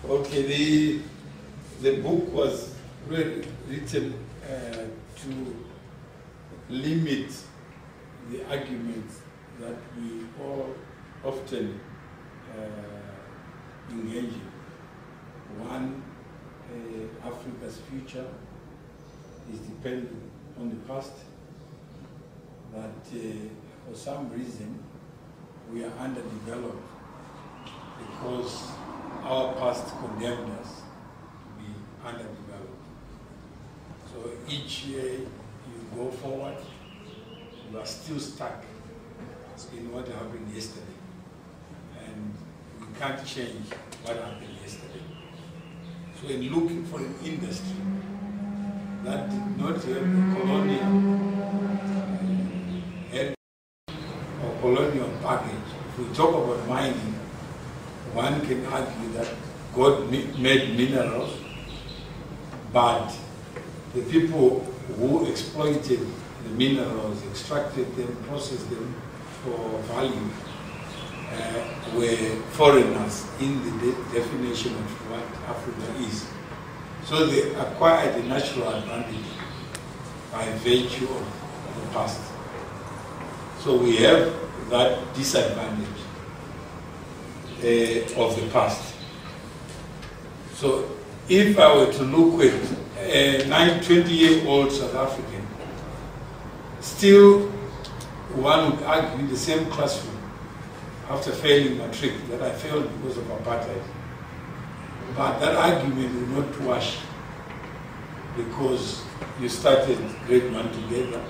Okay, the book was really written to limit the arguments that we all often engage in. One, Africa's future is dependent on the past, that for some reason we are underdeveloped because our past condemned us to be underdeveloped. So each year you go forward, you are still stuck in what happened yesterday. And we can't change what happened yesterday. So in looking for an industry that did not have the colonial head or colonial baggage, if we talk about mining, one can argue that God made minerals, but the people who exploited the minerals, extracted them, processed them for value, were foreigners in the definition of what Africa is. So they acquired a natural advantage by virtue of the past. So we have that disadvantage of the past. So if I were to look at a 20-year-old South African, still one would argue in the same classroom after failing matric that I failed because of apartheid. But that argument will not wash because you started grade 1 together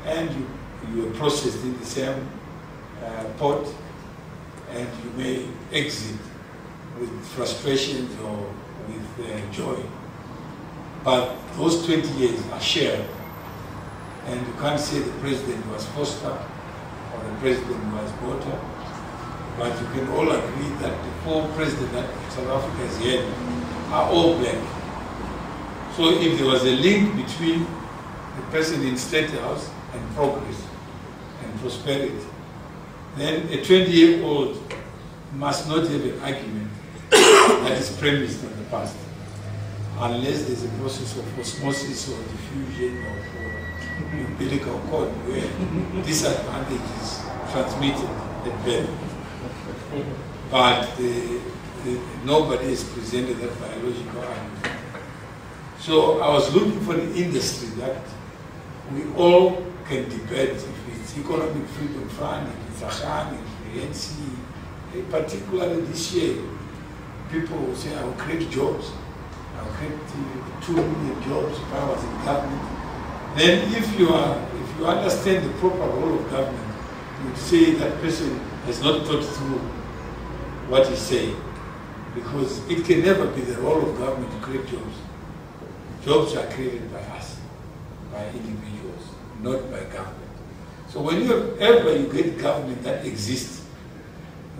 and you were processed in the same pot, and you may exit with frustrations or with joy. But those 20 years are shared, and you can't say the president was Foster or the president was Botha, but you can all agree that the 4 presidents that South Africa has had are all black. So if there was a link between the person in State House and progress and prosperity, then a 20-year-old must not have an argument that is premised on the past, unless there's a process of osmosis or diffusion or umbilical cord where disadvantage is transmitted at birth. But nobody has presented that biological argument. So I was looking for an industry that we all can debate, if it's Economic Freedom Fund, if it's AHAN, if it's the ANC, particularly this year, people will say, I will create jobs, I will create 2 million jobs if I was in government. Then if you understand the proper role of government, you would say that person has not thought through what he's saying, because it can never be the role of government to create jobs. Jobs are created by us, by individuals, not by government. So whenever you get government that exists,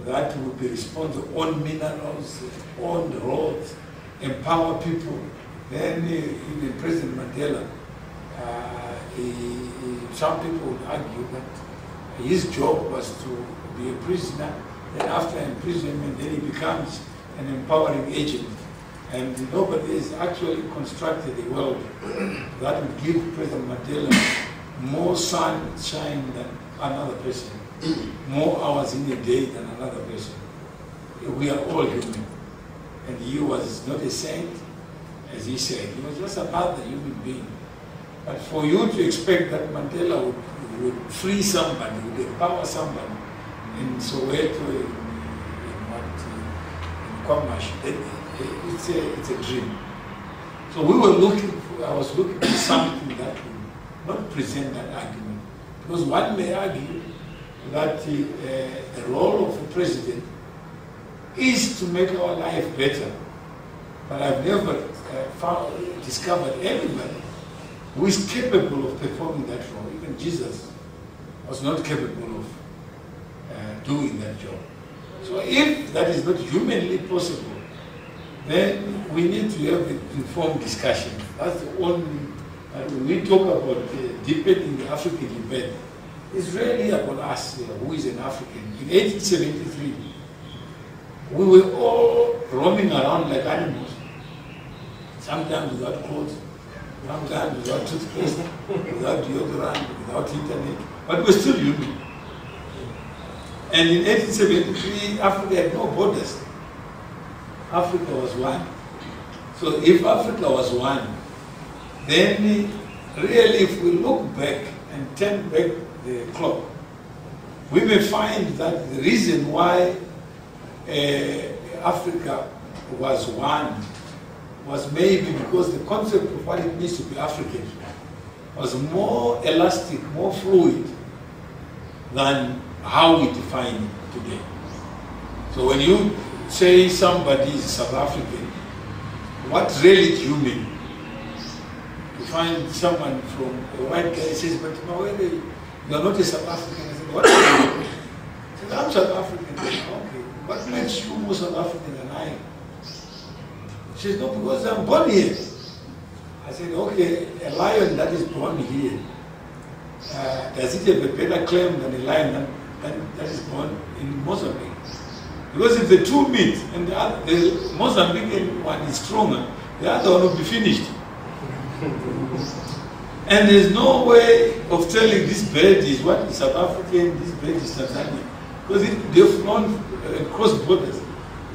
that will be responsible on minerals, on the roads, empower people, then even President Mandela, some people would argue that his job was to be a prisoner, then after imprisonment, then he becomes an empowering agent. And nobody has actually constructed a world that would give President Mandela more sunshine than another person, more hours in a day than another person. We are all human. And he was not a saint, as he said. He was just another human being. But for you to expect that Mandela would free somebody, would empower somebody in Soweto, in Kwamash, it's a dream. So we were I was looking for something that would not present that argument. Because one may argue that the role of the president is to make our life better. But I've never discovered anybody who is capable of performing that role. Even Jesus was not capable of doing that job. So if that is not humanly possible, then we need to have an informed discussion. That's the only, when we talk about deepening the African debate, it's really about us, who is an African. In 1873, we were all roaming around like animals. Sometimes without clothes, sometimes without toothpaste, without deodorant, without internet, but we're still human. And in 1873, Africa had no borders. Africa was one. So if Africa was one, then really if we look back and turn back the clock, we may find that the reason why Africa was one was maybe because the concept of what it means to be African was more elastic, more fluid than how we define it today. So when you say somebody is South African, what really do you mean? You find someone from a white guy says, but Mawere, you are not a South African. I said, what are you? He said, I'm South African. I said, okay, what makes you more South African than I am? She said, no, because I'm born here. I said, okay, a lion that is born here, does it have a better claim than a lion that is born in Mozambique? Because if the two meet and the Mozambican one is stronger, the other one will be finished. And there's no way of telling this bird is what is South African, this bird is Tanzanian. Because they've flown across borders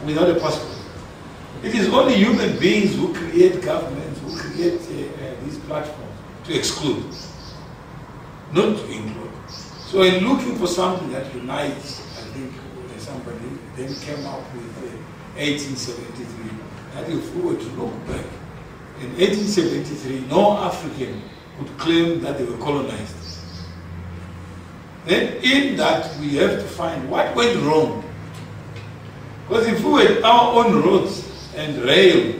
without a passport. It is only human beings who create governments, who create these platforms to exclude, not to include. So in looking for something that unites, I think somebody then came up with 1873. That if we were to look back, in 1873, no African could claim that they were colonized. Then in that, we have to find what went wrong. Because if we had our own roads and rail,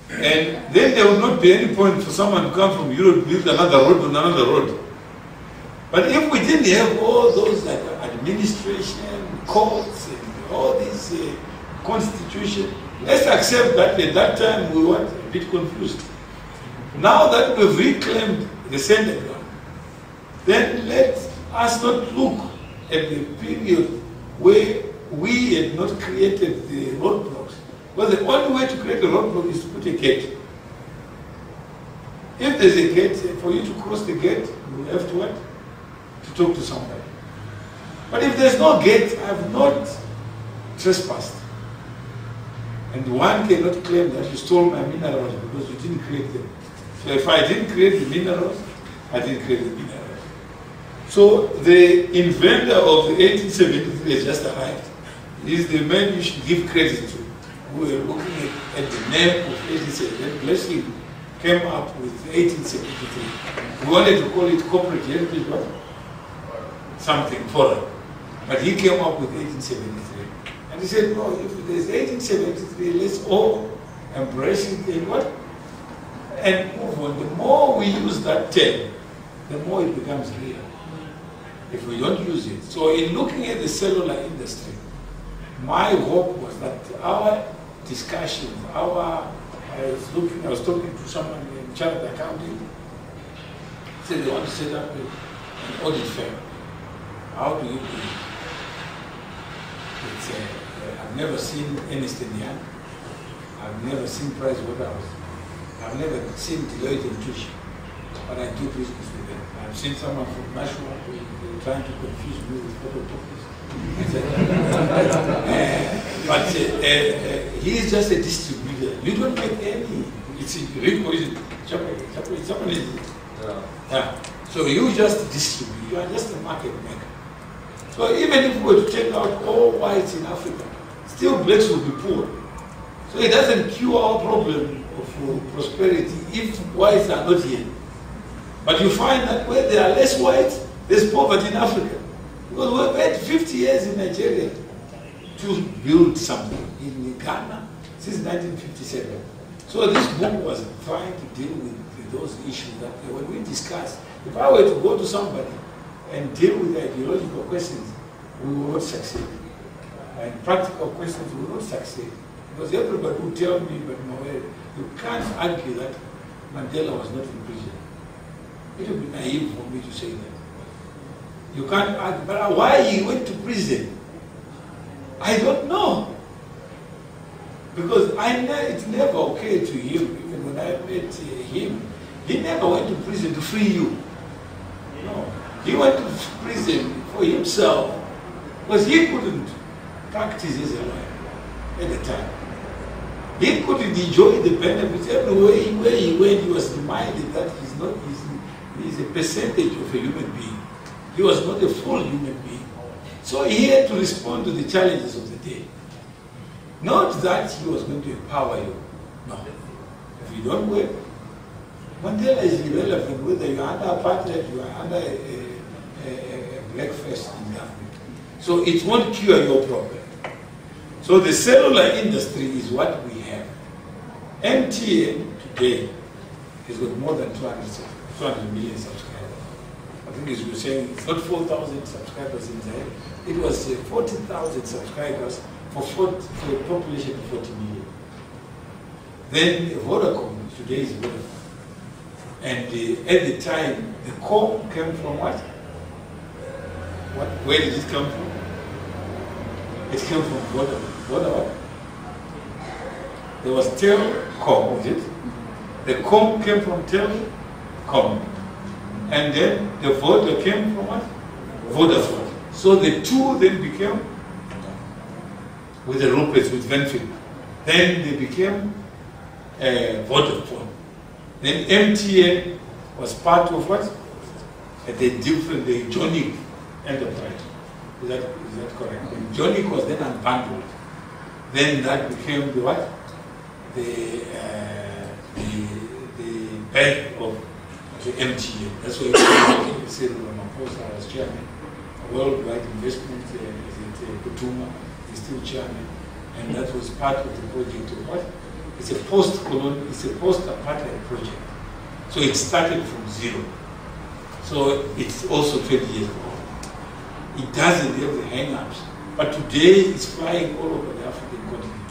and then there would not be any point for someone to come from Europe to build another road on another road. But if we didn't have all those like administration, courts, and all these constitution, let's accept that at that time we were a bit confused. Now that we've reclaimed the center ground, then let us not look at the period where we had not created the roadblocks. Because the only way to create a roadblock is to put a gate. If there's a gate, for you to cross the gate, you have to what? To talk to somebody. But if there's no gate, I have not trespassed. And one cannot claim that you stole my minerals because you didn't create them. So if I didn't create the minerals, I didn't create the minerals. So the inventor of the 1873 has just arrived. He's the man you should give credit to. We were looking at the name of 1873. Bless him, came up with 1873. We wanted to call it corporate heritage, what? Something foreign. But he came up with 1873. And he said, no, if there's 1873, let's all embrace it and what? And move on. The more we use that term, the more it becomes real. If we don't use it. So in looking at the cellular industry, my hope was that our discussions, I was talking to someone in chartered accounting, said they want to set up an audit firm. How do you do it? I've never seen Ernst & Young. I've never seen Price Waterhouse. I've never seen Deloitte & Touche. But I do business with them. I've seen someone from Nashua trying to confuse me with photocopies. But he is just a distributor. You don't make any. It's Rico, is it? Japanese. Yeah. So you just distribute. You are just a market maker. So even if we were to take out all whites in Africa, still blacks will be poor. So it doesn't cure our problem of prosperity if whites are not here. But you find that where there are less whites, there's poverty in Africa. Because we've had 50 years in Nigeria to build something in Ghana since 1957. So this book was trying to deal with those issues that when we discuss, if I were to go to somebody and deal with ideological questions, we will not succeed. And practical questions, we will not succeed. Because everybody will tell me, but Mawere, you can't argue that Mandela was not in prison. It would be naive for me to say that. You can't argue, but why he went to prison? I don't know. Because it never occurred to him, even when I met him, he never went to prison to free you. No. He went to prison for himself because he couldn't practice as a lawyer at the time. He couldn't enjoy the benefits. Everywhere he went, he was reminded that he's a percentage of a human being. He was not a full human being. So he had to respond to the challenges of the day. Not that he was going to empower you. No. If you don't work, Mandela is irrelevant whether you are under apartheid, you are under a black face in government. So it won't cure your problem. So the cellular industry is what we have. MTN today has got more than 200 million subscribers. I think as you were saying, it's not 4,000 subscribers in Zaire. It was 40,000 subscribers for a population of 40 million. Then Vodacom, today is Vodacom. And at the time, the core came from what? Where did it come from? It came from Vodacom. Vodacom. There was Telcom, was it? The com came from Telcom. And then the Voda came from what? Vodafone. So the two then became, with the rupees, with Venfield. Then they became Vodafone. Then MTN was part of what? The Johnny enterprise. Is that correct? And Johnny was then unbundled. Then that became the what? The bank of the MTN. That's why you said Ramaphosa was chairman. Worldwide investment, Mutumwa is still chairman. And that was part of the project of what? It's a post-colonial, it's a post-apartheid project. So it started from zero. So it's also 20 years old. It doesn't have the hang-ups. But today it's flying all over the African continent.